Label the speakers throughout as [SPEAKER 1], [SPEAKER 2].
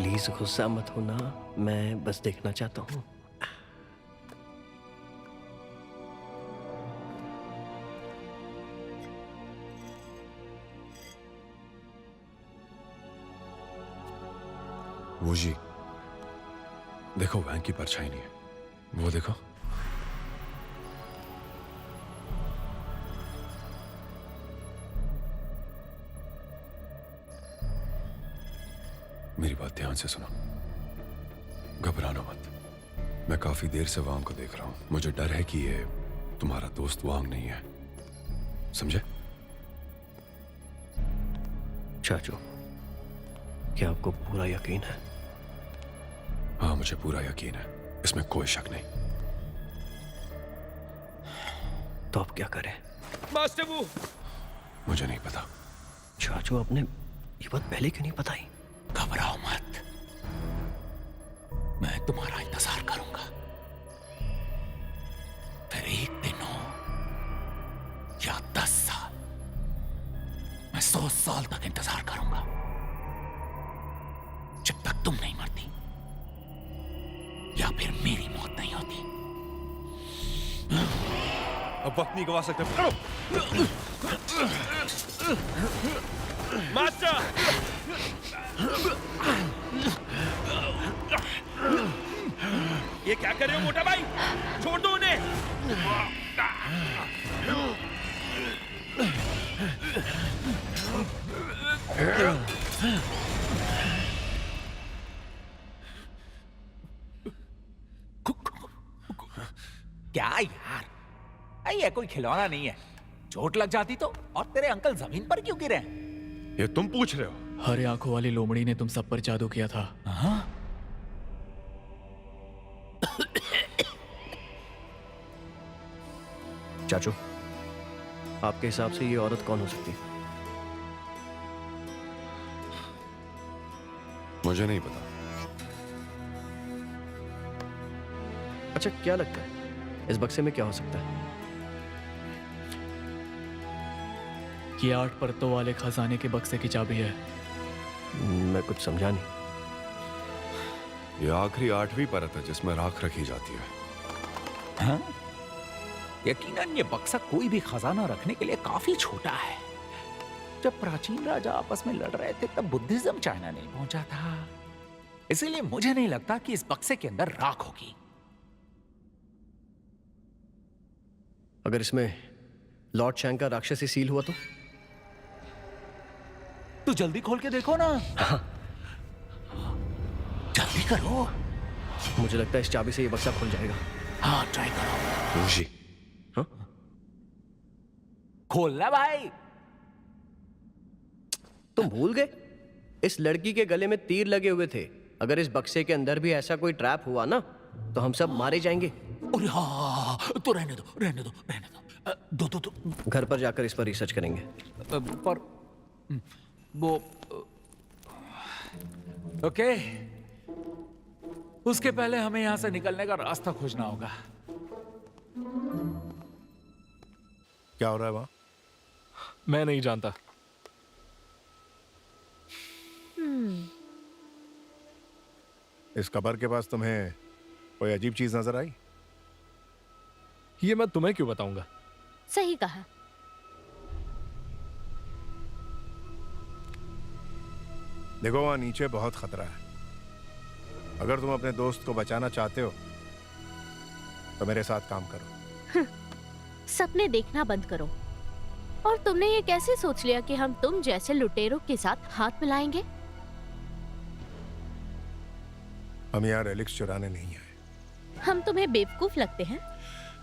[SPEAKER 1] Please गुस्सा मत होना, मैं बस देखना चाहता हूँ।
[SPEAKER 2] वो जी देखो, वैन की परछाई नहीं है, वो देखो। मेरी बात ध्यान से सुनो, घबराना मत। मैं काफी देर से वांग को देख रहा हूं। मुझे डर है कि ये तुम्हारा दोस्त वांग नहीं है, समझे?
[SPEAKER 1] चाचू, क्या आपको पूरा यकीन है?
[SPEAKER 2] हाँ, मुझे पूरा यकीन है, इसमें कोई शक नहीं।
[SPEAKER 1] तो अब क्या करें?
[SPEAKER 3] मास्टर वो
[SPEAKER 2] मुझे नहीं पता।
[SPEAKER 1] चाचू, आपने ये बात पहले क्यों नहीं बताई?
[SPEAKER 3] घबराओ मत, मैं तुम्हारा इंतजार करूंगा। फिर 1 दिन हो या 10 साल, मैं 100 साल तक इंतजार करूंगा, जब तक तुम नहीं मरती या फिर मेरी मौत नहीं होती।
[SPEAKER 2] अब वक्त नहीं गवा सकते।
[SPEAKER 3] मास्टर, ये क्या कर रहे हो मोटा भाई? छोड़ दो उन्हें। क्या यार, ये कोई खिलौना नहीं है। चोट लग जाती तो? और तेरे अंकल जमीन पर क्यों गिरे?
[SPEAKER 2] ये तुम पूछ रहे हो?
[SPEAKER 4] हरे आंखों वाली लोमड़ी ने तुम सब पर जादू किया था।
[SPEAKER 3] हाँ?
[SPEAKER 1] चाचू, आपके हिसाब से ये औरत कौन हो सकती है?
[SPEAKER 2] मुझे नहीं पता।
[SPEAKER 1] अच्छा, क्या लगता है इस बक्से में क्या हो सकता है?
[SPEAKER 4] ये 8 परतों वाले खजाने के बक्से की चाबी है।
[SPEAKER 1] मैं कुछ समझा नहीं।
[SPEAKER 2] ये आखिरी 8वीं परत है जिसमें राख रखी जाती है।
[SPEAKER 3] हाँ? यकीनन ये बक्सा कोई भी खजाना रखने के लिए काफी छोटा है। जब प्राचीन राजा आपस में लड़ रहे थे तब बुद्धिज्म चाइना नहीं पहुंचा था, इसीलिए मुझे नहीं लगता कि इस बक्से के अंदर राख होगी।
[SPEAKER 1] अगर इसमें लॉर्ड शैंग का राक्षसी सील हुआ
[SPEAKER 3] तो जल्दी खोल के देखो ना। जल्दी करो।
[SPEAKER 1] मुझे लगता है इस चाबी से ये बक्सा खुल जाएगा।
[SPEAKER 3] हाँ, ट्राई करो।
[SPEAKER 2] ऋषि,
[SPEAKER 1] हाँ?
[SPEAKER 3] खोलना भाई।
[SPEAKER 1] तुम भूल गए? इस लड़की के गले में तीर लगे हुए थे। अगर इस बक्से के अंदर भी ऐसा कोई ट्रैप हुआ ना तो हम सब मारे जाएंगे।
[SPEAKER 3] अरे हाँ, तो रहने दो, रहने दो, रहने दो। दो।
[SPEAKER 1] घर पर जाकर इस पर रिसर्च करेंगे।
[SPEAKER 3] पर वो ओके, उसके पहले हमें यहां से निकलने का रास्ता खोजना होगा।
[SPEAKER 5] क्या हो रहा है वहां?
[SPEAKER 4] मैं नहीं जानता।
[SPEAKER 5] इस कबर के पास तुम्हें कोई अजीब चीज नजर आई?
[SPEAKER 4] ये मैं तुम्हें क्यों बताऊंगा?
[SPEAKER 6] सही कहा।
[SPEAKER 5] देखो, वहां नीचे बहुत खतरा है। अगर तुम अपने दोस्त को बचाना चाहते हो तो मेरे साथ काम करो।
[SPEAKER 6] सपने देखना बंद करो। और तुमने ये कैसे सोच लिया कि हम तुम जैसे लुटेरों के साथ हाथ मिलाएंगे?
[SPEAKER 5] हम यहाँ रेलिक्स चुराने नहीं आए।
[SPEAKER 6] हम तुम्हें बेवकूफ लगते हैं?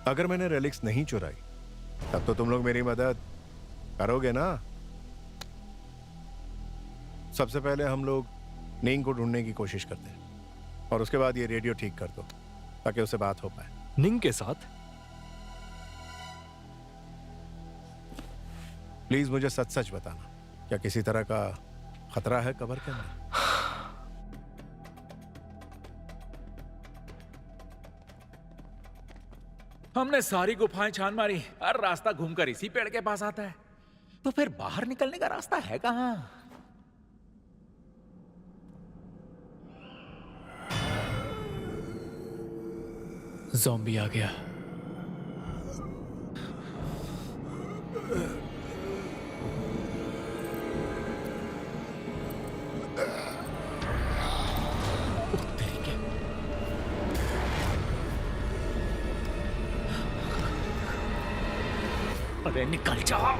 [SPEAKER 5] अगर मैंने रेलिक्स नहीं चुराई तब तो तुम लोग मेरी मदद करोगे ना? सबसे पहले हम लोग नींग को ढूंढने की कोशिश करते हैं और उसके बाद ये रेडियो ठीक कर दो ताकि उससे बात हो पाए।
[SPEAKER 4] निंग के साथ?
[SPEAKER 5] प्लीज मुझे सच सच बताना, क्या किसी तरह का खतरा है कबर के अंदर?
[SPEAKER 3] हमने सारी गुफाएं छान मारी, हर रास्ता घूमकर इसी पेड़ के पास आता है। तो फिर बाहर निकलने का रास्ता है कहां?
[SPEAKER 4] ज़ॉम्बी आ गया।
[SPEAKER 3] अरे निकल जाओ।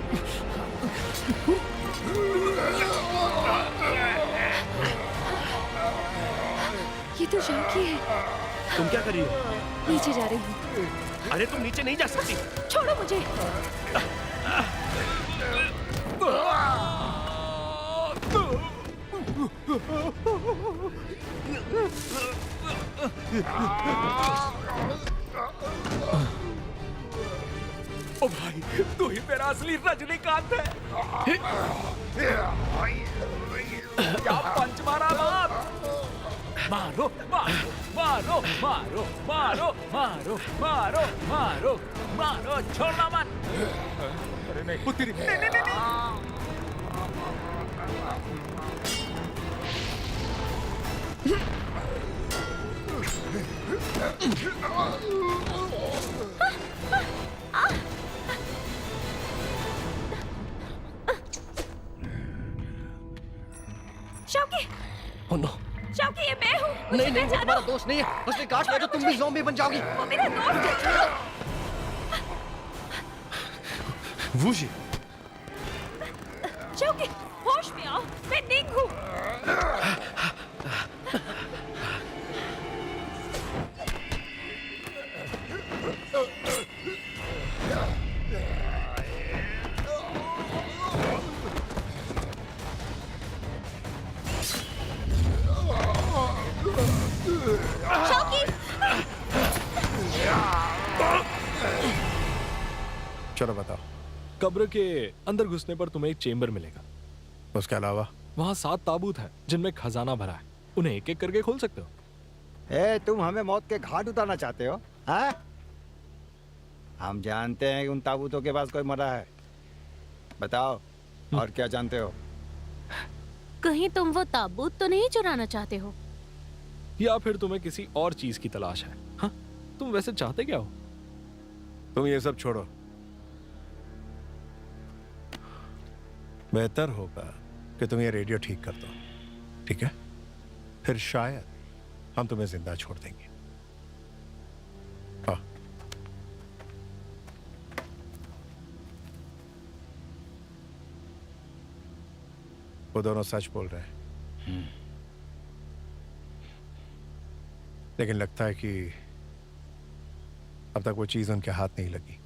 [SPEAKER 7] ये तो शौकी है।
[SPEAKER 1] तुम क्या कर रही हो?
[SPEAKER 7] नीचे जा रही हूँ।
[SPEAKER 1] अरे तुम नीचे नहीं जा सकती।
[SPEAKER 7] छोड़ो मुझे।
[SPEAKER 3] ओ भाई, तू ही मेरा असली रजनीकांत है। क्या पंच मारा बाप। मारो मारो मारो मारो मारो मारो मारो मारो मारो, छोड़ना मत। अरे नहीं, पुत्री, नहीं नहीं नहीं।
[SPEAKER 7] शौकी,
[SPEAKER 1] Oh no!
[SPEAKER 7] शौकी, ये मैं हूँ।
[SPEAKER 1] नहीं नहीं, वो तुम्हारा दोस्त नहीं है। उसने काट लिया तो तुम भी ज़ॉम्बी बन जाओगी।
[SPEAKER 7] वो मेरा दोस्त है।
[SPEAKER 5] वुशी,
[SPEAKER 7] शौकी, होश में आओ। मैं निंग हूँ। शौकी,
[SPEAKER 5] चलो बताओ,
[SPEAKER 8] कब्र के अंदर घुसने पर तुम्हें एक चेम्बर मिलेगा।
[SPEAKER 5] उसके अलावा?
[SPEAKER 8] वहाँ 7 ताबूत हैं जिनमें खजाना भरा है। उन्हें एक एक करके खोल सकते हो।
[SPEAKER 9] तुम हमें मौत के घाट उतारना चाहते हो? हाँ? हम जानते हैं कि उन ताबूतों के पास कोई मरा है। बताओ, और क्या जानते हो?
[SPEAKER 6] कहीं तुम वो ताबूत तो नहीं चुराना चाहते हो?
[SPEAKER 8] या फिर तुम्हें किसी और चीज की तलाश है? हाँ? तुम वैसे चाहते क्या हो?
[SPEAKER 5] तुम ये सब छोड़ो। बेहतर होगा कि तुम ये रेडियो ठीक कर दो, ठीक है? फिर शायद हम तुम्हें जिंदा छोड़ देंगे। हाँ। वो दोनों सच बोल रहे हैं, लेकिन लगता है कि अब तक वो चीज उनके हाथ नहीं लगी।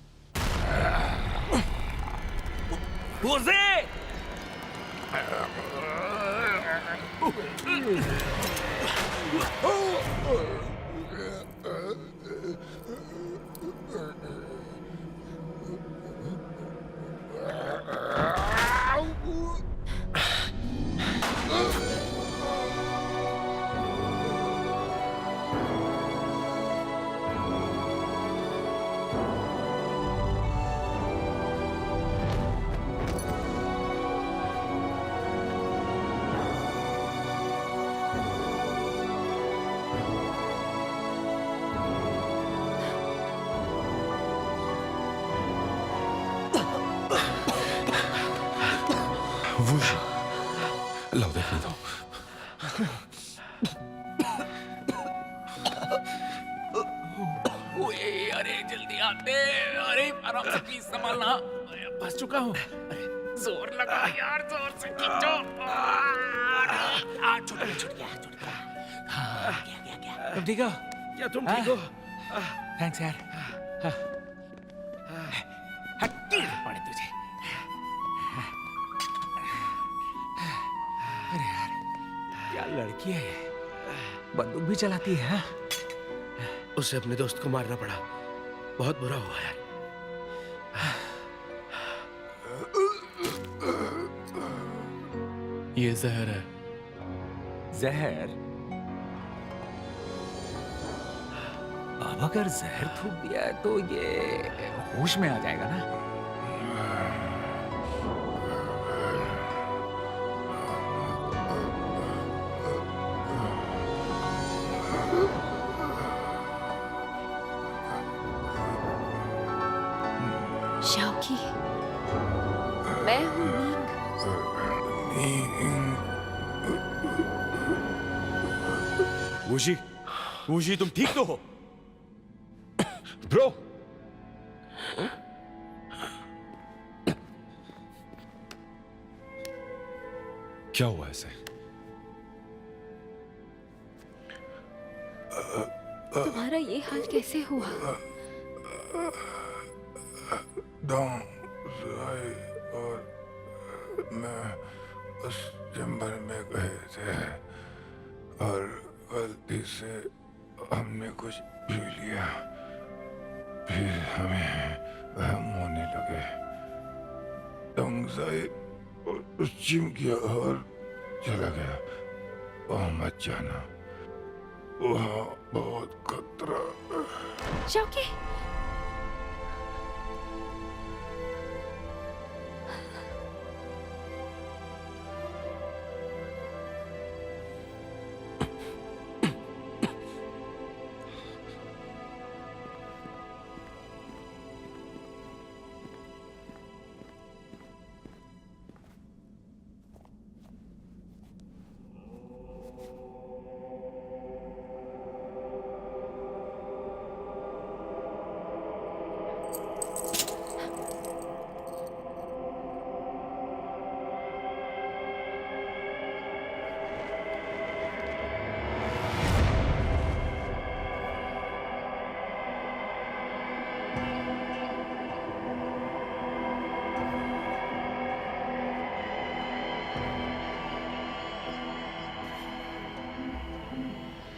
[SPEAKER 2] लाओ देखने दो।
[SPEAKER 3] ओए, अरे जल्दी आते। अरे आराम से प्लीज संभालना। फंस चुका हूँ। अरे जोर लगा यार, जोर से खींचो। छूट गया, छूट गया, छूट गया। हाँ, क्या तुम ठीक हो?
[SPEAKER 1] क्या तुम ठीक हो?
[SPEAKER 3] थैंक्स यार। कीड़ पड़े तुझे। अरे यार, क्या लड़की है ये, बंदूक भी चलाती है। हाँ?
[SPEAKER 1] उसे अपने दोस्त को मारना पड़ा, बहुत बुरा हुआ यार।
[SPEAKER 4] ये जहर है।
[SPEAKER 3] जहर? अब अगर जहर थूक दिया है तो ये होश में आ जाएगा ना।
[SPEAKER 7] शौकी, मैं हूँ नींग।
[SPEAKER 10] वूशी, वूशी तुम ठीक तो हो? ब्रो,
[SPEAKER 2] क्या हुआ ऐसे?
[SPEAKER 7] तुम्हारा ये हाल कैसे हुआ?
[SPEAKER 5] और मैं उस चैम्बर में गए थे और गलती से हमने कुछ पी लिया, फिर हमें वहम होने लगे, दंगसाई और चिम किया और चला गया। वहाँ मत जाना, वहाँ बहुत खतरा।
[SPEAKER 7] शौकी,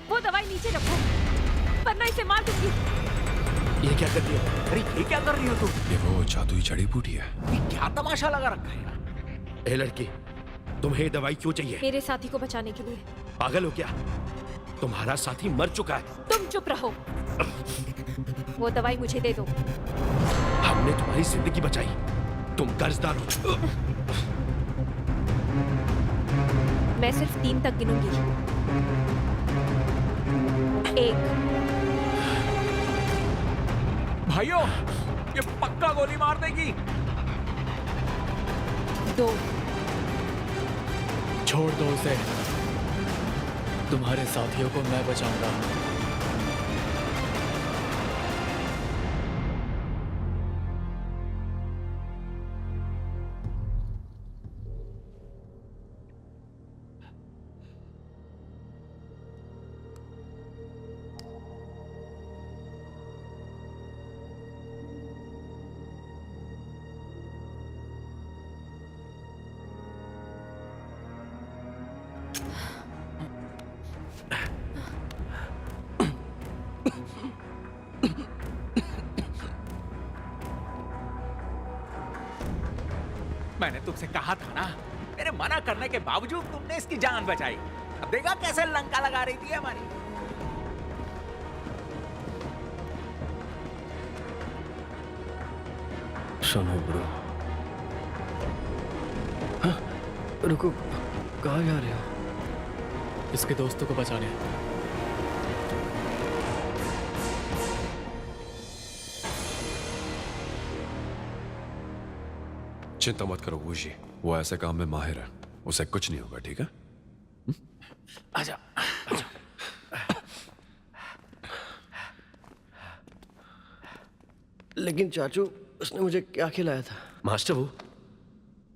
[SPEAKER 7] वो दवाई नीचे रखो, वरना इसे मार दूंगी।
[SPEAKER 3] ये क्या कर रही हो? अरे ये क्या कर रही हो तुम?
[SPEAKER 2] ये वो जादुई जड़ी बूटी है।
[SPEAKER 3] ये क्या तमाशा लगा रखा है यार?
[SPEAKER 10] ए लड़की, तुम्हें दवाई क्यों चाहिए?
[SPEAKER 7] मेरे साथी को बचाने के लिए।
[SPEAKER 10] पागल हो क्या? तुम्हारा साथी मर चुका है।
[SPEAKER 7] तुम चुप रहो। वो दवाई मुझे दे दो।
[SPEAKER 10] हमने तुम्हारी जिंदगी बचाई, तुम कर्जदार हो।
[SPEAKER 7] मैं सिर्फ 3 तक गिनूंगी। 1।
[SPEAKER 3] भाइयों, ये पक्का गोली मार देगी।
[SPEAKER 7] 2।
[SPEAKER 4] छोड़ दो उसे, तुम्हारे साथियों को मैं बचाऊंगा।
[SPEAKER 3] मैंने तुमसे कहा था ना, मेरे मना करने के बावजूद तुमने इसकी जान बचाई। अब देखा कैसे लंका लगा रही थी हमारी।
[SPEAKER 1] सुनो ब्रो। हाँ, रुको, कहाँ जा रहे हो?
[SPEAKER 4] इसके दोस्तों को बचाने।
[SPEAKER 2] चिंता मत करो वूशी, वो ऐसे काम में माहिर है, उसे कुछ नहीं होगा, ठीक है?
[SPEAKER 3] आजा।
[SPEAKER 1] लेकिन चाचू, उसने मुझे क्या खिलाया था?
[SPEAKER 10] मास्टर वो,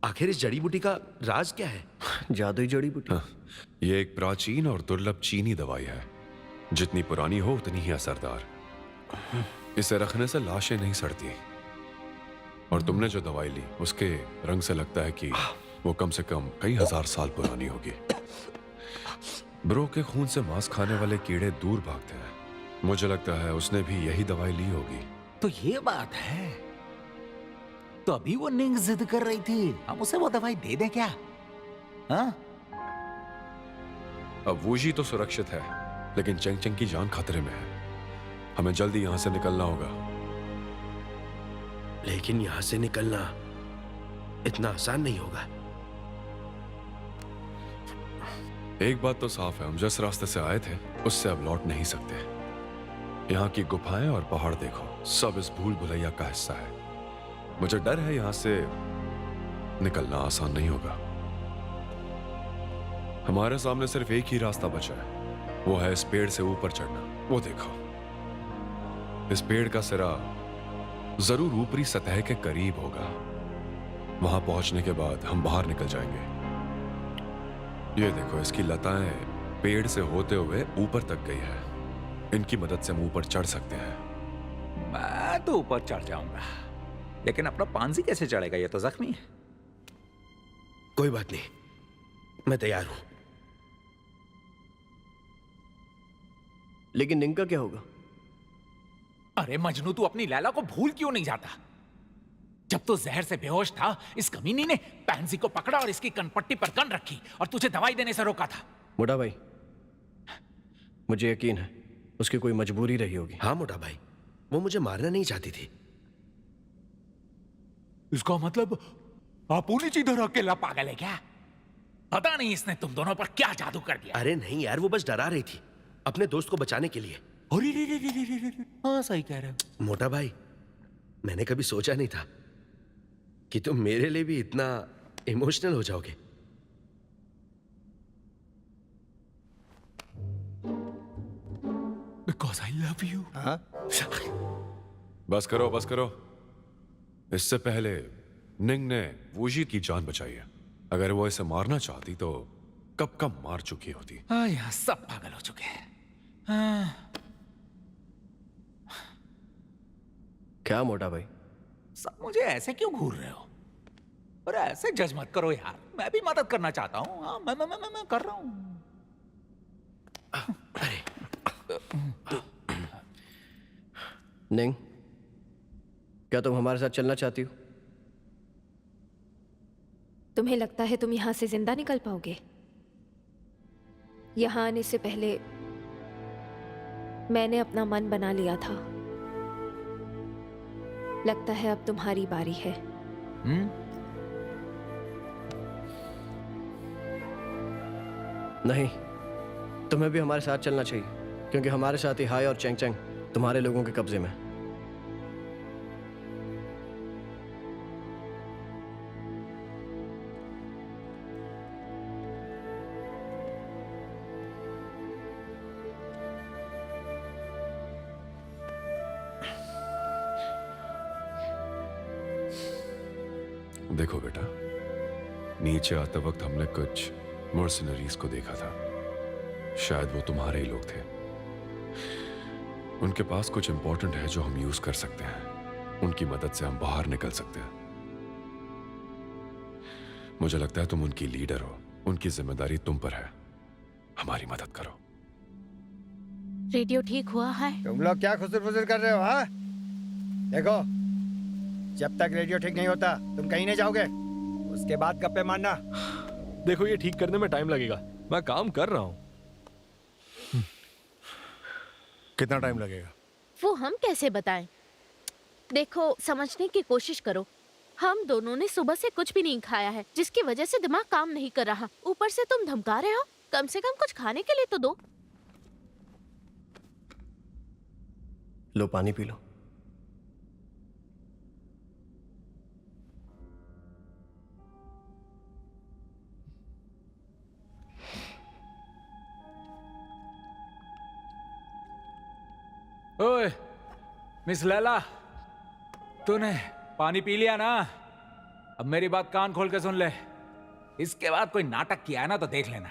[SPEAKER 10] आखिर इस जड़ी बूटी का राज क्या है?
[SPEAKER 1] जादुई जड़ी बूटी।
[SPEAKER 2] हाँ, ये एक प्राचीन और दुर्लभ चीनी दवाई है। जितनी पुरानी हो उतनी ही असरदार। इसे रखने से लाशें नहीं सड़ती। और तुमने जो दवाई ली उसके रंग से लगता है कि वो कम से कम कई हजार साल पुरानी होगी। ब्रो के खून से मांस खाने वाले कीड़े दूर भागते हैं। मुझे लगता है उसने भी यही दवाई ली होगी।
[SPEAKER 3] तो ये बात है। तो अभी वो निंग जिद कर रही थी, हम उसे वो दवाई दे दें क्या? हाँ?
[SPEAKER 2] अब वूजी तो सुरक्षित है, लेकिन चेंग चेंग की जान खतरे में है। हमें जल्दी यहां से निकलना होगा।
[SPEAKER 10] लेकिन यहां से निकलना इतना आसान नहीं होगा।
[SPEAKER 2] एक बात तो साफ है, हम जिस रास्ते से आए थे उससे अब लौट नहीं सकते। यहाँ की गुफाएं और पहाड़ देखो, सब इस भूल भुलैया का हिस्सा है। मुझे डर है यहां से निकलना आसान नहीं होगा। हमारे सामने सिर्फ एक ही रास्ता बचा है, वो है इस पेड़ से ऊपर चढ़ना। वो देखो, इस पेड़ का सिरा जरूर ऊपरी सतह के करीब होगा। वहां पहुंचने के बाद हम बाहर निकल जाएंगे। ये देखो, इसकी लताएं पेड़ से होते हुए ऊपर तक गई है। इनकी मदद से हम ऊपर चढ़ सकते हैं।
[SPEAKER 3] मैं तो ऊपर चढ़ जाऊंगा, लेकिन अपना पांजी कैसे चढ़ेगा? ये तो जख्मी है।
[SPEAKER 10] कोई बात नहीं, मैं तैयार हूं।
[SPEAKER 1] लेकिन निंग का क्या होगा?
[SPEAKER 3] अरे मजनू, तू अपनी लैला को भूल क्यों नहीं जाता? जब तू जहर से बेहोश था, इस कमीनी ने पैंसी को पकड़ा और इसकी कनपट्टी पर गन रखी और तुझे दवाई देने से रोका था।
[SPEAKER 1] मोटा भाई, मुझे यकीन है उसकी कोई मजबूरी रही होगी।
[SPEAKER 10] हाँ मोटा भाई, वो मुझे मारना नहीं चाहती थी।
[SPEAKER 3] इसका मतलब आपूनी इधर अकेला पागल है क्या? पता नहीं इसने तुम दोनों पर क्या जादू कर दिया।
[SPEAKER 10] अरे नहीं यार, वो बस डरा रही थी अपने दोस्त को बचाने के लिए।
[SPEAKER 3] अरे रे रे रे रे रे रे। हाँ सही कह रहे हो।
[SPEAKER 10] मोटा भाई, मैंने कभी सोचा नहीं था कि तुम मेरे लिए भी इतना इमोशनल हो जाओगे।
[SPEAKER 3] Because I love you.
[SPEAKER 9] हाँ?
[SPEAKER 2] बस करो, बस करो। इससे पहले निंग ने वूजी की जान बचाई है। अगर वो इसे मारना चाहती तो कब कब मार चुकी होती।
[SPEAKER 3] हाँ, यहाँ सब पागल हो चुके हैं। हाँ।
[SPEAKER 1] क्या मोटा भाई?
[SPEAKER 3] सब मुझे ऐसे क्यों घूर रहे हो? अरे ऐसे जज मत करो यार, मैं भी मदद करना चाहता हूँ। हाँ, मैं कर रहा हूँ।
[SPEAKER 1] निंग, क्या तुम हमारे साथ चलना चाहती हो?
[SPEAKER 7] तुम्हें लगता है तुम यहां से जिंदा निकल पाओगे? यहां आने से पहले मैंने अपना मन बना लिया था। लगता है अब तुम्हारी बारी है।
[SPEAKER 1] नहीं, तुम्हें भी हमारे साथ चलना चाहिए, क्योंकि हमारे साथ ही हाय और चेंग चेंग तुम्हारे लोगों के कब्जे में।
[SPEAKER 2] देखो बेटा, नीचे आते वक्त हमने कुछ मर्सिनरीज को देखा था। शायद वो तुम्हारे ही लोग थे। उनके पास कुछ इंपॉर्टेंट है जो हम यूज कर सकते हैं। उनकी मदद से हम बाहर निकल सकते हैं। मुझे लगता है तुम उनकी लीडर हो। उनकी जिम्मेदारी तुम पर है। हमारी मदद करो।
[SPEAKER 6] रेडियो ठीक हुआ है?
[SPEAKER 9] तुम लोग क्या खुसर फुसर कर रहे हो? हाँ, देखो, जब तक रेडियो ठीक नहीं होता तुम कहीं नहीं जाओगे। उसके बाद गप्पे मारना।
[SPEAKER 8] देखो, ये ठीक करने में टाइम लगेगा। मैं काम कर रहा हूँ।
[SPEAKER 5] कितना टाइम लगेगा?
[SPEAKER 6] वो हम कैसे बताएं? देखो, समझने की कोशिश करो। हम दोनों ने सुबह से कुछ भी नहीं खाया है, जिसकी वजह से दिमाग काम नहीं कर रहा। ऊपर से तुम धमका रहे हो। कम से कम कुछ खाने के लिए तो दो।
[SPEAKER 1] लो, पानी पी लो।
[SPEAKER 3] ओए मिस लैला, तूने पानी पी लिया ना? अब मेरी बात कान खोल के सुन ले। इसके बाद कोई नाटक किया है ना तो देख लेना।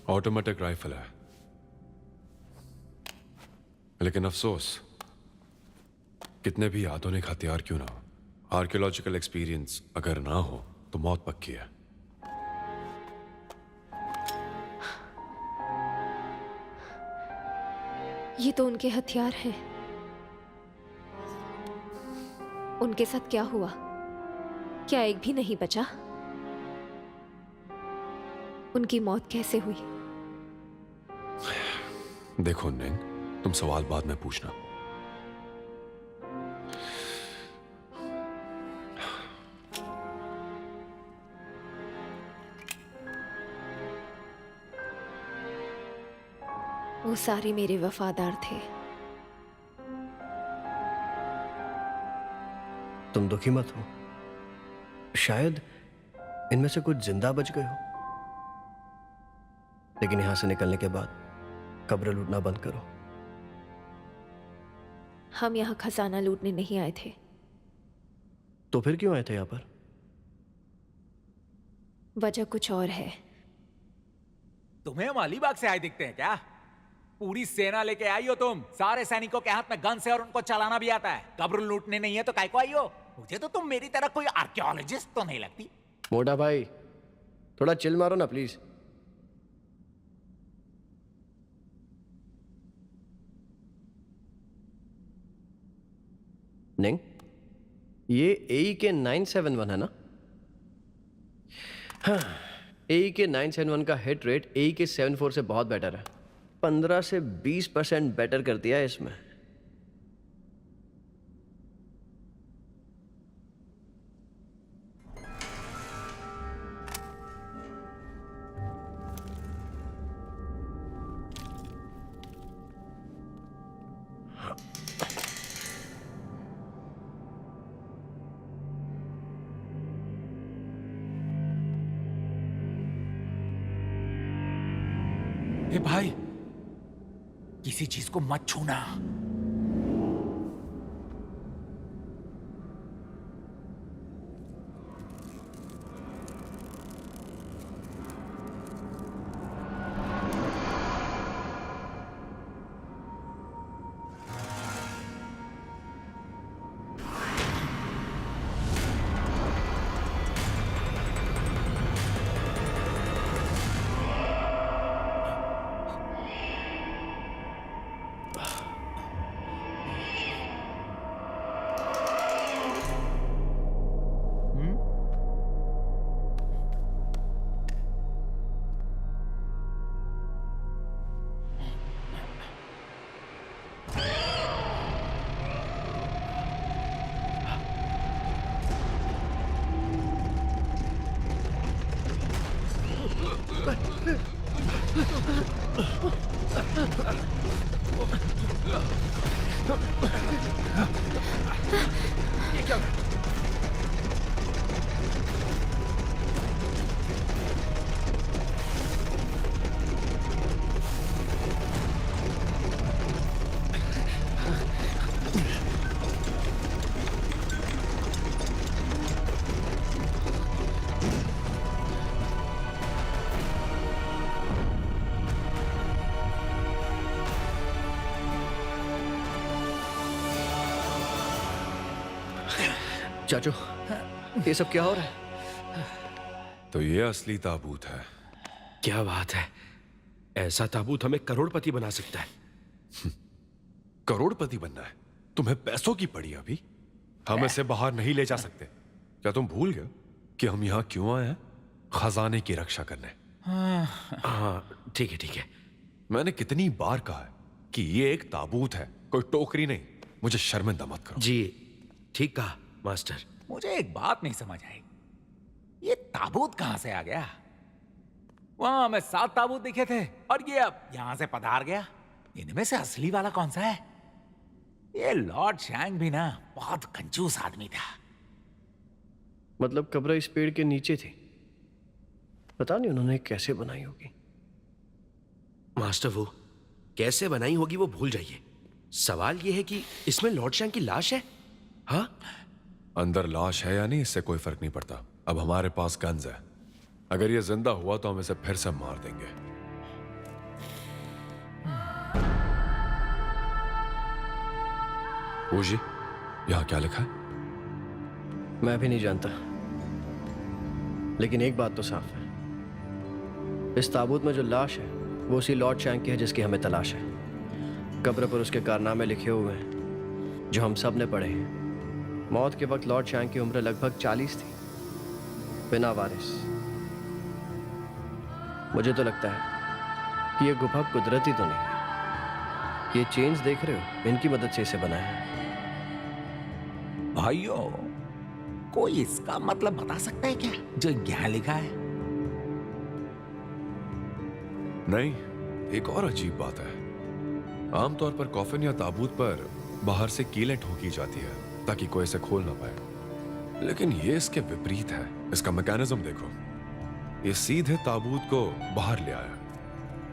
[SPEAKER 2] ऑटोमेटिक राइफल है, लेकिन अफसोस, कितने भी आधुनिक हथियार क्यों ना हो, आर्कियोलॉजिकल एक्सपीरियंस अगर ना हो तो मौत पक्की है।
[SPEAKER 7] ये तो उनके हथियार हैं। उनके साथ क्या हुआ? क्या एक भी नहीं बचा? उनकी मौत कैसे हुई?
[SPEAKER 2] देखो निंग, तुम सवाल बाद में पूछना।
[SPEAKER 7] वो सारे मेरे वफादार थे।
[SPEAKER 1] तुम दुखी मत हो, शायद इनमें से कुछ जिंदा बच गए हो, लेकिन यहां से निकलने के बाद कब्र लूटना बंद करो।
[SPEAKER 7] हम यहाँ खजाना लूटने नहीं आए थे।
[SPEAKER 1] तो फिर क्यों आए थे यहां पर?
[SPEAKER 7] वजह कुछ और है।
[SPEAKER 3] तुम्हें हम अलीबाग से आए दिखते हैं क्या? पूरी सेना लेके आई हो तुम, सारे सैनिकों के हाथ में गन्स है और उनको चलाना भी आता है। कब्र लूटने नहीं है तो काय को आई हो? मुझे तो तुम मेरी तरह कोई आर्कियोलॉजिस्ट तो नहीं लगती।
[SPEAKER 1] मोटा भाई, थोड़ा चिल मारो ना प्लीज। नहीं, ये AEK 971 है ना? हाँ, AEK 971 का हिट रेट AEK 74 से बहुत बेटर है। 15 से 20% बेटर कर दिया है इसमें।
[SPEAKER 3] ए भाई, किसी चीज को मत छूना। चाचू, ये सब क्या हो रहा है?
[SPEAKER 2] तो ये असली ताबूत है।
[SPEAKER 10] क्या बात है, ऐसा ताबूत हमें करोड़पति बना सकता है।
[SPEAKER 2] करोड़पति बनना है? तुम्हें पैसों की पड़ी अभी? हम इसे बाहर नहीं ले जा सकते। क्या तुम भूल गए कि हम यहाँ क्यों आए हैं? खजाने की रक्षा करने।
[SPEAKER 10] हाँ ठीक है ठीक है।
[SPEAKER 2] मैंने कितनी बार कहा है कि ये एक ताबूत है, कोई टोकरी नहीं। मुझे शर्मिंदा मत करो।
[SPEAKER 10] जी ठीक कहा मास्टर।
[SPEAKER 3] मुझे एक बात नहीं समझ आई, ये ताबूत कहां से आ गया? वहां हमें 7 ताबूत दिखे थे और ये अब यहां से पधार गया। इनमें से असली वाला कौन सा है? ये लॉर्ड शैंग भी ना बहुत कंजूस आदमी था।
[SPEAKER 1] मतलब कब्र इस पेड़ के नीचे थी। पता नहीं उन्होंने कैसे बनाई होगी।
[SPEAKER 10] मास्टर वो कैसे बनाई होगी वो भूल जाइए। सवाल ये है कि इसमें लॉर्ड शैंग की लाश है। हाँ,
[SPEAKER 2] अंदर लाश है या नहीं इससे कोई फर्क नहीं पड़ता। अब हमारे पास गन्स है। अगर ये जिंदा हुआ तो हम इसे फिर से मार देंगे। जी, यहां क्या लिखा है?
[SPEAKER 1] मैं भी नहीं जानता, लेकिन एक बात तो साफ है, इस ताबूत में जो लाश है वो उसी लॉर्ड शैंग की है जिसकी हमें तलाश है। कब्र पर उसके कारनामे लिखे हुए हैं जो हम सब ने पढ़े हैं। मौत के वक्त लॉर्ड शैंग की उम्र लगभग 40 थी, बिना वारिस। मुझे तो लगता है कि ये गुफा कुदरती तो नहीं है। ये चेन्स देख रहे हो, इनकी मदद से इसे बनाया है।
[SPEAKER 3] भाइयों, कोई इसका मतलब बता सकता है क्या जो यहाँ लिखा है?
[SPEAKER 2] नहीं, एक और अजीब बात है। आमतौर पर कॉफिन या ताबूत पर बाहर से कीलें ठोकी जाती है ताकि कोई इसे खोल ना पाए, लेकिन ये इसके विपरीत है। इसका मैकेनिज्म देखो, ये सीधे ताबूत को बाहर ले आया।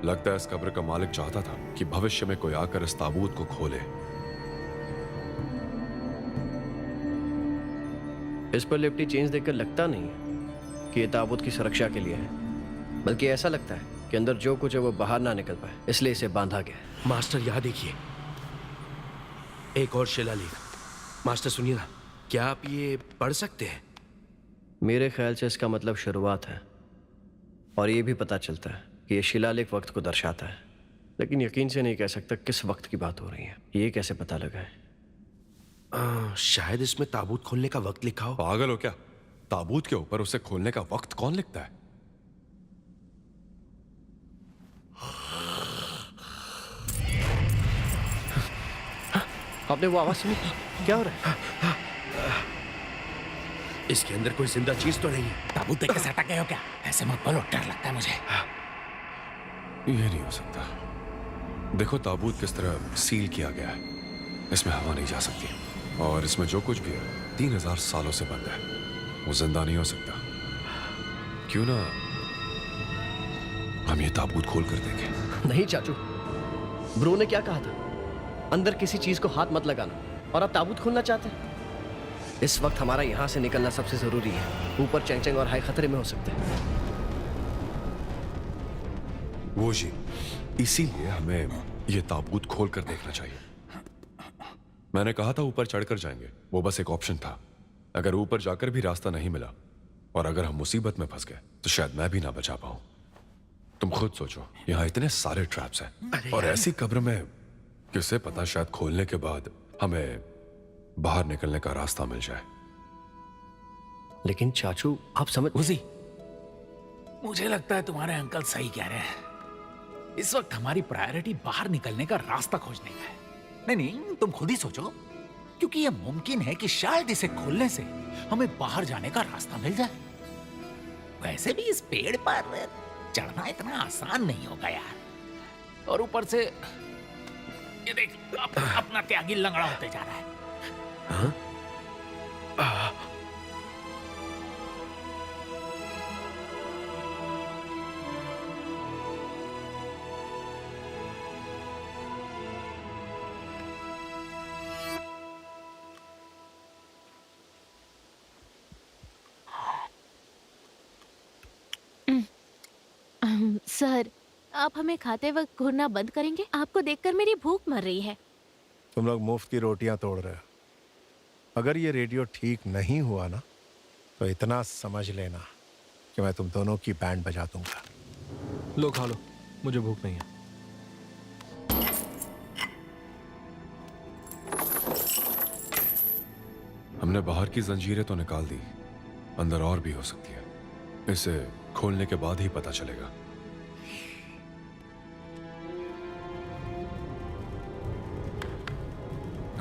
[SPEAKER 2] लगता है इस कब्र का मालिक चाहता था कि भविष्य में कोई आकर इस ताबूत को खोले।
[SPEAKER 1] इस पर लिपटी चेंज देखकर लगता नहीं है कि ये ताबूत की सुरक्षा के लिए है, बल्कि ऐसा लगता है कि अंदर जो कुछ है वो बाहर ना निकल पाए, इसलिए इसे बांधा गया है।
[SPEAKER 10] मास्टर यहाँ देखिए, एक और शिलालेख। मास्टर सुनिए ना, क्या आप ये पढ़ सकते हैं?
[SPEAKER 1] मेरे ख्याल से इसका मतलब शुरुआत है, और ये भी पता चलता है कि ये शिलालेख वक्त को दर्शाता है, लेकिन यकीन से नहीं कह सकता किस वक्त की बात हो रही है। ये कैसे पता लगा है?
[SPEAKER 10] शायद इसमें ताबूत खोलने का वक्त लिखा हो।
[SPEAKER 2] पागल हो क्या? ताबूत के ऊपर उसे खोलने का वक्त कौन लिखता है?
[SPEAKER 1] आपने वो आवाज सुनी? क्या हो रहा है?
[SPEAKER 10] इसके अंदर कोई जिंदा चीज तो नहीं है।
[SPEAKER 3] ताबूत देख के सटक गए हो क्या? ऐसे मत बोलो, डर लगता है मुझे।
[SPEAKER 2] ये नहीं हो सकता। देखो ताबूत किस तरह सील किया गया है, इसमें हवा नहीं जा सकती, और इसमें जो कुछ भी है 3000 सालों से बंद है। वो जिंदा नहीं हो सकता। क्यों ना हम ये ताबूत खोल कर देखें?
[SPEAKER 1] नहीं चाचू, ब्रो ने क्या कहा था? अंदर किसी चीज को हाथ मत लगाना, और आप ताबूत खोलना चाहते हैं? इस वक्त हमारा यहां से निकलना सबसे जरूरी है। ऊपर चैंग और हाई खतरे में हो सकते हैं।
[SPEAKER 2] वो जी, इसीलिए हमें ये ताबूत खोल कर देखना चाहिए। मैंने कहा था ऊपर चढ़कर जाएंगे, वो बस एक ऑप्शन था। अगर ऊपर जाकर भी रास्ता नहीं मिला और अगर हम मुसीबत में फंस गए तो शायद मैं भी ना बचा पाऊं। तुम खुद सोचो, यहाँ इतने सारे ट्रैप्स हैं, और ऐसी कब्र में किसे पता, शायद खोलने के बाद हमें बाहर निकलने का रास्ता मिल जाए।
[SPEAKER 1] लेकिन चाचू आप समझ...
[SPEAKER 3] उसी, मुझे लगता है तुम्हारे अंकल सही कह रहे हैं। इस वक्त हमारी प्रायोरिटी बाहर निकलने का रास्ता खोजने का है। नहीं, तुम खुद ही सोचो, क्योंकि यह मुमकिन है कि शायद इसे खोलने से हमें बाहर जाने का रास्ता मिल जाए। वैसे भी इस पेड़ पर चढ़ना इतना आसान नहीं होगा यार। और ऊपर से ये देख, अपना त्यागी लंगड़ा होते जा रहा है।
[SPEAKER 10] हाँ?
[SPEAKER 6] सर, आप हमें खाते वक्त घूरना बंद करेंगे? आपको देखकर मेरी भूख मर रही है।
[SPEAKER 5] तुम लोग मुफ्त की रोटियां तोड़ रहे हो। अगर ये रेडियो ठीक नहीं हुआ ना, तो इतना समझ लेना कि मैं तुम दोनों की बैंड बजा दूंगा।
[SPEAKER 8] लो खा लो, मुझे भूख नहीं है।
[SPEAKER 2] हमने बाहर की जंजीरें तो निकाल दी, अंदर और भी हो सकती है। इसे खोलने के बाद ही पता चलेगा।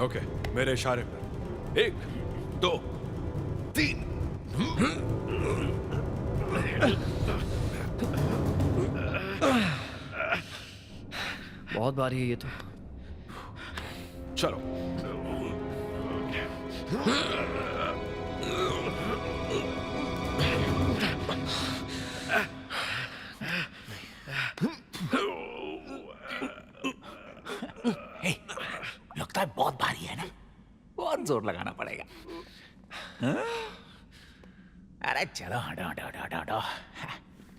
[SPEAKER 2] ओके, मेरे इशारे पर 1 2 3।
[SPEAKER 1] बहुत भारी है ये तो।
[SPEAKER 2] चलो।
[SPEAKER 3] लगता है बहुत भारी है ना, बहुत जोर लगाना पड़ेगा। हाँ? अरे चलो, हटो हटो हटो हटो।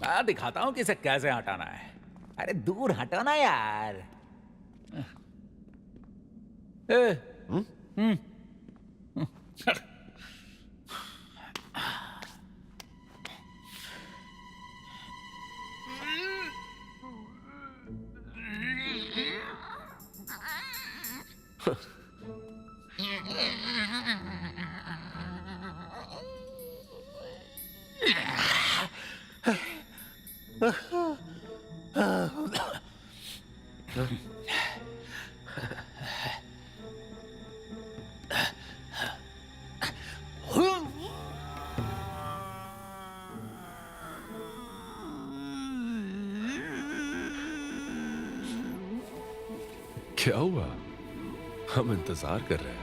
[SPEAKER 3] मैं दिखाता हूँ कि इसे कैसे हटाना है। अरे दूर हटो ना यार।
[SPEAKER 2] क्या हुआ? हम इंतजार कर रहे हैं।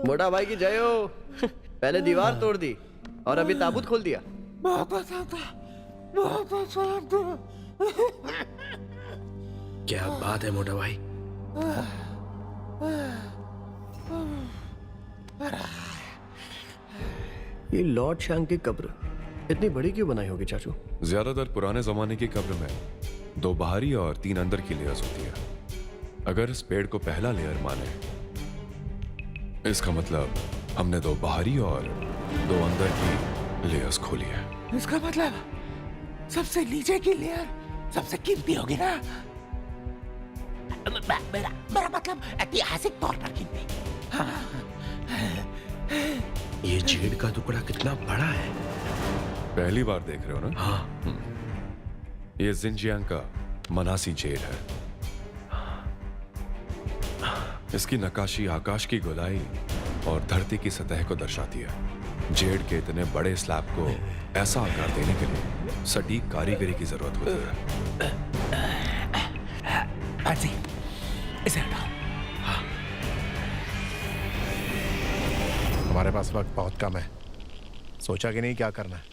[SPEAKER 1] मोटा भाई की जय हो। पहले दीवार तोड़ दी और अभी ताबूत खोल दिया।
[SPEAKER 10] क्या बात है मोटा भाई?
[SPEAKER 1] ये लॉर्ड शैंक की कब्र इतनी बड़ी क्यों बनाई होगी चाचू?
[SPEAKER 2] ज्यादातर पुराने जमाने की कब्र में 2 बाहरी और 3 अंदर की लेयर्स होती है। अगर इस पेड़ को पहला लेयर माने, इसका मतलब हमने 2 बाहरी और 2 अंदर की लेयर्स खोली है।
[SPEAKER 3] इसका मतलब सबसे नीचे की लेयर सबसे कीमती होगी ना? मेरा मतलब ऐतिहासिक तौर पर कीमती।
[SPEAKER 10] ये जेड का टुकड़ा कितना बड़ा है।
[SPEAKER 2] पहली बार देख रहे हो ना?
[SPEAKER 10] हाँ।
[SPEAKER 2] ये जिनजियांग का मनासी जेड है। इसकी नक्काशी आकाश की गोलाई और धरती की सतह को दर्शाती है। जेड के इतने बड़े स्लैब को ऐसा आकार देने के लिए सटीक कारीगरी की जरूरत होती है।
[SPEAKER 3] इसे हटाओ।
[SPEAKER 5] हमारे पास वक्त बहुत कम है। सोचा कि नहीं क्या करना है?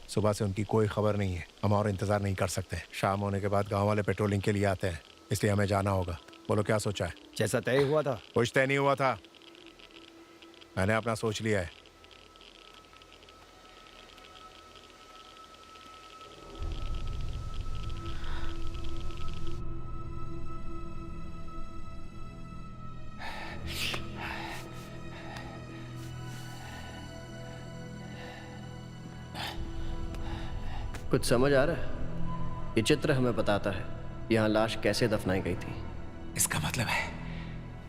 [SPEAKER 5] सुबह से उनकी कोई खबर नहीं है। हम और इंतजार नहीं कर सकते। शाम होने के बाद गांव वाले पेट्रोलिंग के लिए आते हैं, इसलिए हमें जाना होगा। बोलो क्या सोचा है?
[SPEAKER 9] जैसा तय हुआ था।
[SPEAKER 5] कुछ तय नहीं हुआ था। मैंने अपना सोच लिया है।
[SPEAKER 1] कुछ समझ आ रहा है? ये चित्र हमें बताता है यहाँ लाश कैसे दफनाई गई थी।
[SPEAKER 3] इसका मतलब है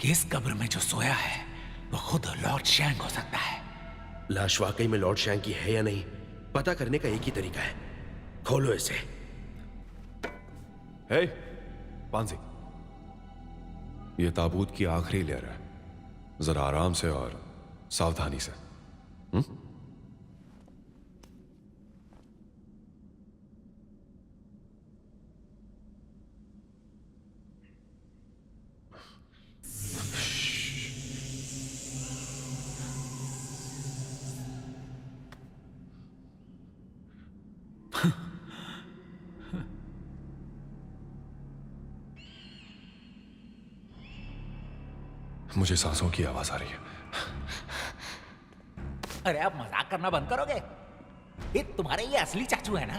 [SPEAKER 3] कि इस कब्र में जो सोया है वो खुद लॉर्ड शैंक हो सकता है।
[SPEAKER 10] लाश वाकई में लॉर्ड शैंक की है या नहीं, पता करने का एक ही तरीका है। खोलो इसे।
[SPEAKER 2] हे, पांसी, ये ताबूत की आखिरी लेयर है। जरा आराम से और सावधानी से। मुझे सांसों की आवाज आ रही है।
[SPEAKER 3] अरे आप मजाक करना बंद करोगे? ये तुम्हारे ये असली चाचू है ना?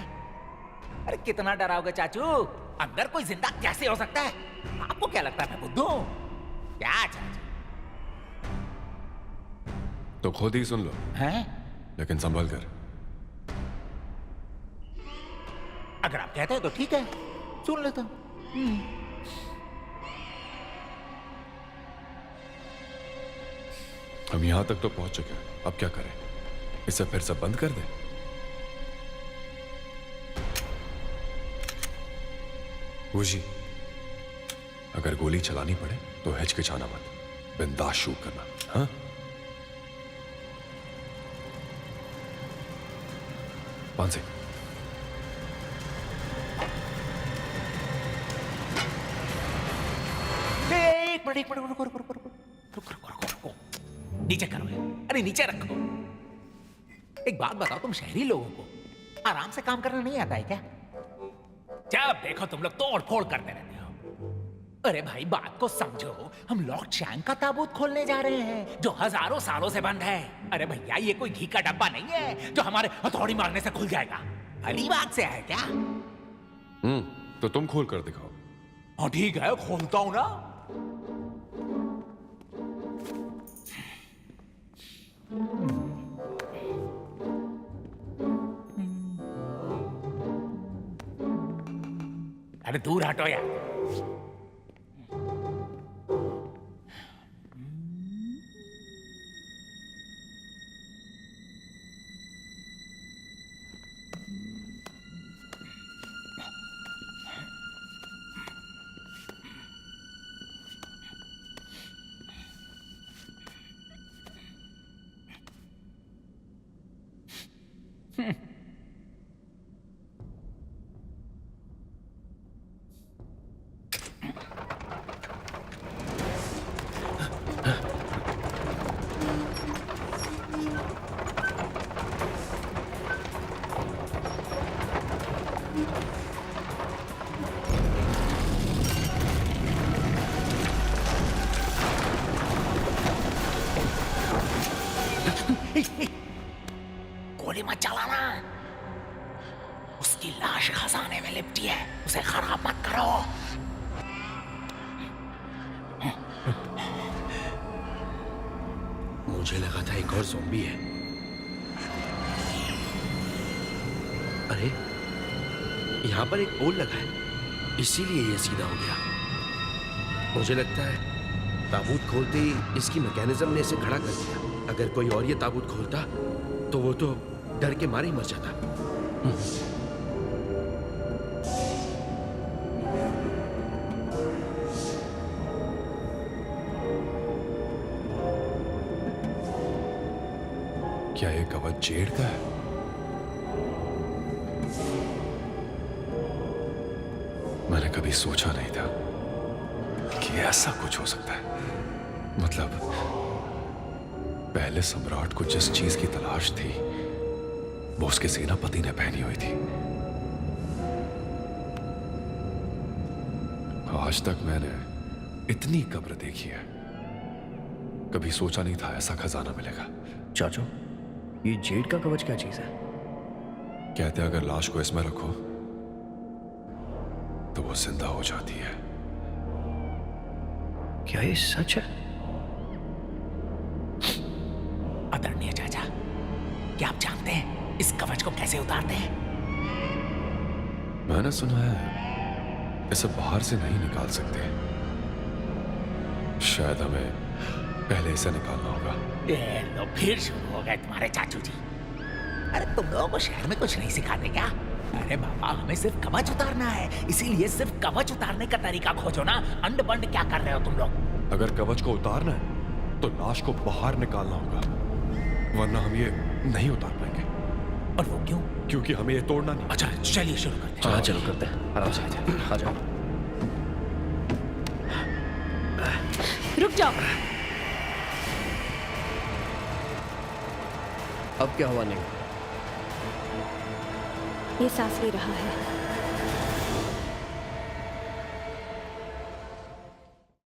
[SPEAKER 3] अरे कितना डराओगे चाचू? अंदर कोई जिंदा कैसे हो सकता है? आपको क्या लगता है मैं बुद्धू हूं? क्या चाचू?
[SPEAKER 2] तो खुद ही सुन लो,
[SPEAKER 3] हैं?
[SPEAKER 2] लेकिन संभल कर।
[SPEAKER 3] अगर आप कहते हैं तो ठीक है, सुन लेता हूं।
[SPEAKER 2] हम यहां तक तो पहुंच चुके हैं, अब क्या करें? इसे फिर से बंद कर दें? जी, अगर गोली चलानी पड़े तो हिचकिचाना मत, बिंदास शूट करना। हाँ? पांसे,
[SPEAKER 3] एक मिनट रुको। नीचे करो, अरे नीचे रखो। एक बात बताओ, तुम शहरी लोगों को आराम से काम करना नहीं आता है क्या? जब देखो तुम लोग तोड़ फोड़ करते रहते हो। अरे भाई बात को समझो, हम लॉर्ड चैंग का ताबूत खोलने जा रहे हैं जो हजारों सालों से बंद है। अरे भैया ये कोई घी का डब्बा नहीं है जो हमारे हथौड़ी मारने से खुल जाएगा। अलीबाग से है क्या?
[SPEAKER 2] तो तुम खोल कर दिखाओ।
[SPEAKER 3] हाँ ठीक है, खोलता हूं ना। अरे दूर हटो यार। गोली मत चलाना, उसकी लाश खजाने में लिपटी है, उसे खराब मत करो।
[SPEAKER 10] मुझे लगा था एक और ज़ॉम्बी है। अरे यहां पर एक पोल लगा है, इसीलिए ये सीधा हो गया। मुझे लगता है ताबूत खोलते ही इसकी मैकेनिज्म ने इसे खड़ा कर दिया। अगर कोई और ये ताबूत खोलता तो वो तो डर के मारे ही मर जाता।
[SPEAKER 2] क्या ये कवच जेड का है? मैंने कभी सोचा नहीं था कि ऐसा कुछ हो सकता है। मतलब पहले सम्राट को जिस चीज की तलाश थी वो उसके सेनापति ने पहनी हुई थी। आज तक मैंने इतनी कब्र देखी है, कभी सोचा नहीं था ऐसा खजाना मिलेगा।
[SPEAKER 1] चाचू, ये जेड का कवच क्या चीज है?
[SPEAKER 2] कहते हैं अगर लाश को इसमें रखो तो वो जिंदा हो जाती है।
[SPEAKER 1] क्या ये सच है?
[SPEAKER 3] आदरणीय चाचा, क्या आप जानते हैं इस कवच को कैसे उतारते हैं?
[SPEAKER 2] मैंने सुना है इसे बाहर से नहीं निकाल सकते। शायद हमें पहले इसे निकालना होगा।
[SPEAKER 3] ये लो फिर शुरू हो गए तुम्हारे चाचू जी। अरे तुम लोगों को शहर में कुछ नहीं सिखाते क्या? अरे बाबा, हमें सिर्फ कवच उतारना है, इसीलिए सिर्फ कवच उतारने का तरीका खोजो ना। अंड बंड क्या कर रहे हो तुम लोग?
[SPEAKER 2] अगर कवच को उतारना है तो लाश को बाहर निकालना होगा, वरना हम ये नहीं उतार पाएंगे।
[SPEAKER 3] और वो क्यों?
[SPEAKER 2] क्योंकि हमें ये तोड़ना नहीं।
[SPEAKER 3] अच्छा चलिए शुरू करते हैं।
[SPEAKER 1] हाँ चलो करते हैं, आराम से आ जाओ।
[SPEAKER 6] रुक जाओ।
[SPEAKER 1] अब क्या हुआ? नहीं,
[SPEAKER 7] ये सांस ले रहा है।